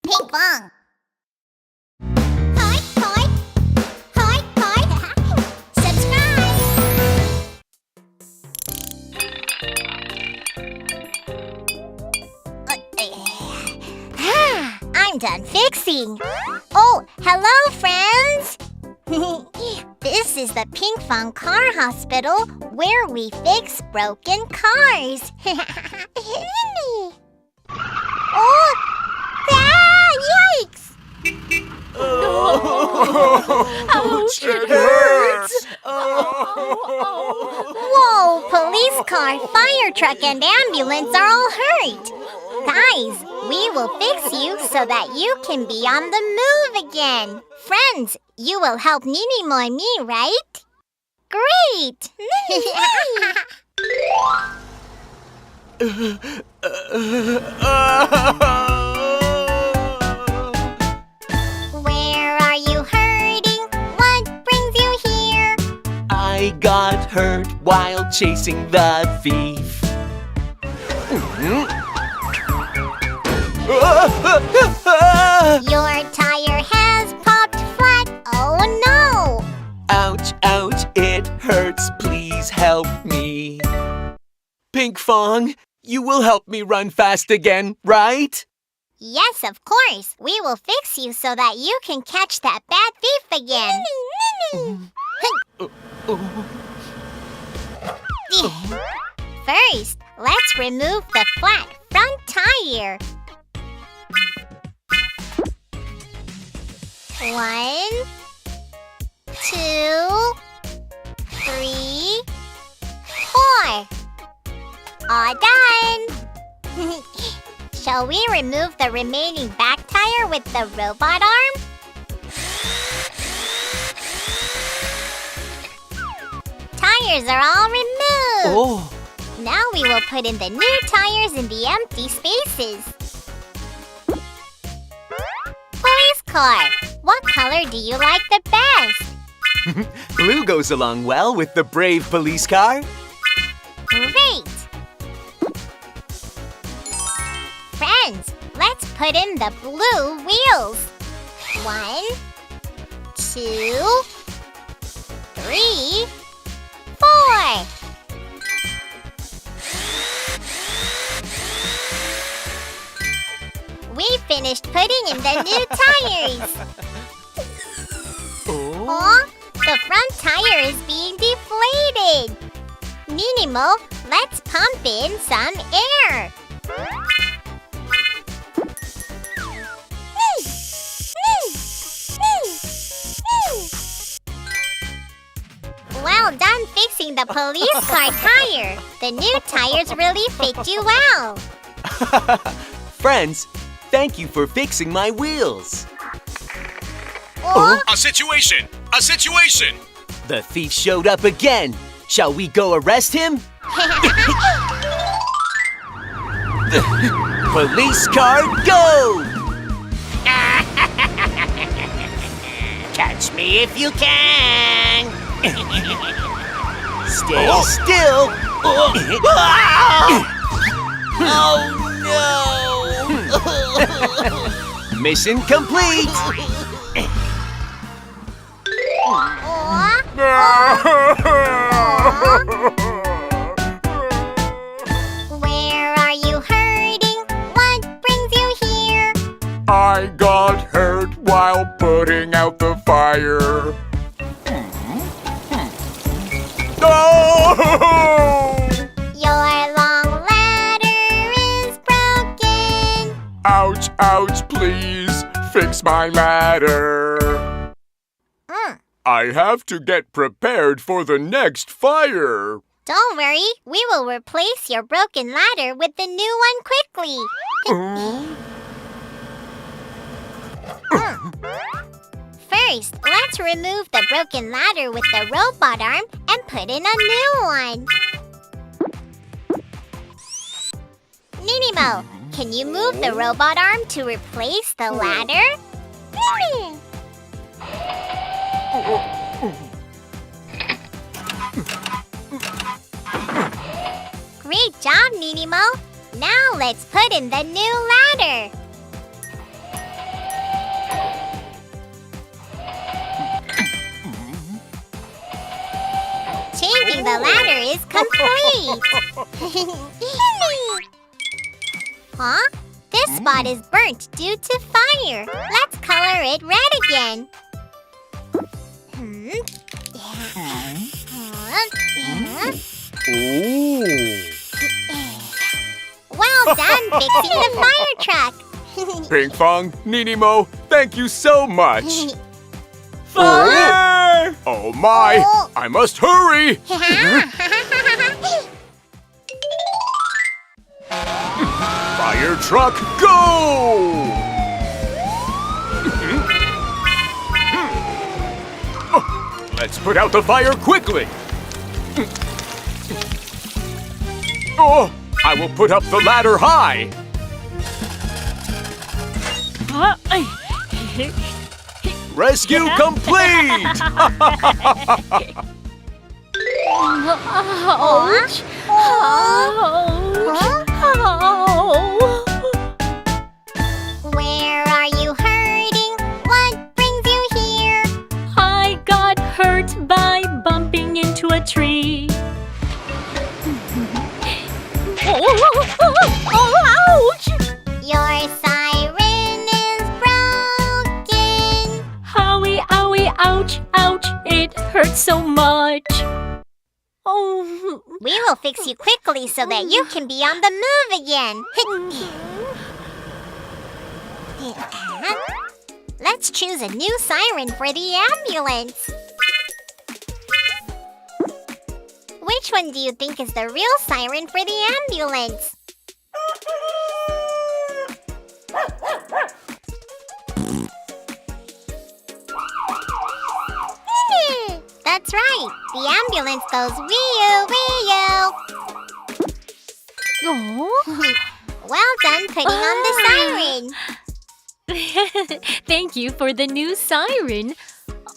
Pinkfong. Hoi, hoi. Hoi, hoi. Subscribe. I'm done fixing. Oh, hello, friends. This is the Pinkfong Car Hospital where we fix broken cars. Oh, yikes! Ouch, it hurts! Whoa, police car, fire truck, and ambulance are all hurt. Guys, we will fix you so that you can be on the move again. Friends, you will help Ninimo and me, right? Great! Where are you hurting? What brings you here? I got hurt while chasing the thief. Your tire has popped flat. Oh no! Ouch, ouch, it hurts. Please help me. Pinkfong, you will help me run fast again, right? Yes, of course. We will fix you so that you can catch that bad thief again. First, let's remove the flat front tire. 1, 2, 3, 4. All done! Shall we remove the remaining back tire with the robot arm? Tires are all removed! Oh! Now we will put in the new tires in the empty spaces. Police car, what color do you like the best? Blue goes along well with the brave police car. Great! Friends, let's put in the blue wheels. 1, 2, 3, 4. We finished putting in the new tires. Oh, the front tire is being deflated. Ninimo, let's pump in some air. Well done fixing the police car tire. The new tires really fit you well. Friends, thank you for fixing my wheels. Oh, A situation! A situation! The thief showed up again. Shall we go arrest him? Police car, go! Catch me if you can! Stay still. Oh no! Mission complete. Where are you hurting? What brings you here? I got hurt while putting out the fire. Oh! Your long ladder is broken. Ouch, ouch, please fix my ladder. I have to get prepared for the next fire. Don't worry, we will replace your broken ladder with the new one quickly. First, let's remove the broken ladder with the robot arm and put in a new one. Ninimo, can you move the robot arm to replace the ladder? Great job, Ninimo. Now let's put in the new ladder. thinking the ladder is complete. Huh? This spot is burnt due to fire. Let's color it red again. Well done fixing the fire truck. Pinkfong, Ninimo, thank you so much. Fire! Oh my! I must hurry! Fire truck, go! Let's put out the fire quickly. Oh, I will put up the ladder high. Rescue complete! Ouch! Where are you hurting? What brings you here? I got hurt by bumping into a tree. Oh, ouch! Your siren is broken. Howie, owie, ouch, ouch, it hurts so much. Oh, We will fix you quickly so that you can be on the move again. Let's choose a new siren for the ambulance. Which one do you think is the real siren for the ambulance? That's right. The ambulance goes wee-oo, wee-oo. oh. Well done putting on the siren. Thank you for the new siren.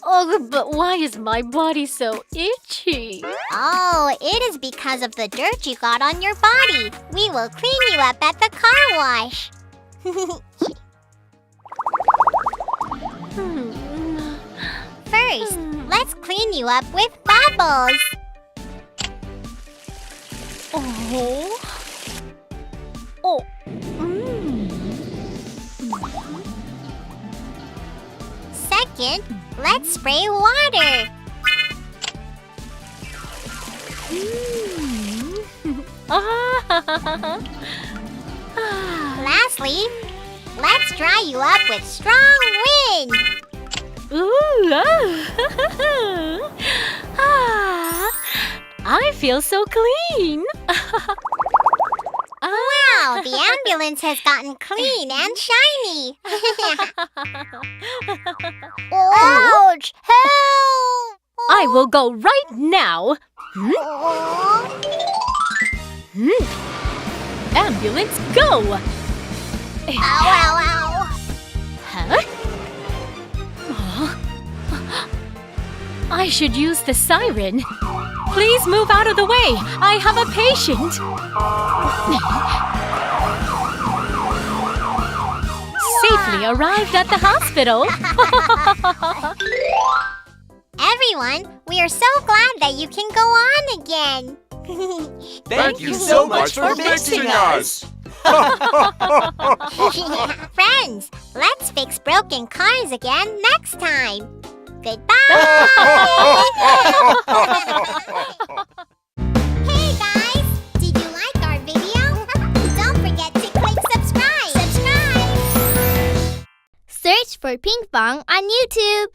Oh, but why is my body so itchy? Oh, it is because of the dirt you got on your body. We will clean you up at the car wash. First, let's clean you up with bubbles. Oh. Oh. Second, let's spray water. Lastly, let's dry you up with strong wind. Ooh, I feel so clean. Wow, the ambulance has gotten clean and shiny. Ouch! Help! I will go right now. Ambulance, go! Ow, ow, ow. Huh? I should use the siren. Please move out of the way. I have a patient. Safely arrived at the hospital. Everyone, we are so glad that you can go on again. Thank you so much for fixing us. Friends, let's fix broken cars again next time. Goodbye! Hey guys! Did you like our video? Don't forget to click subscribe! Search for Pinkfong on YouTube.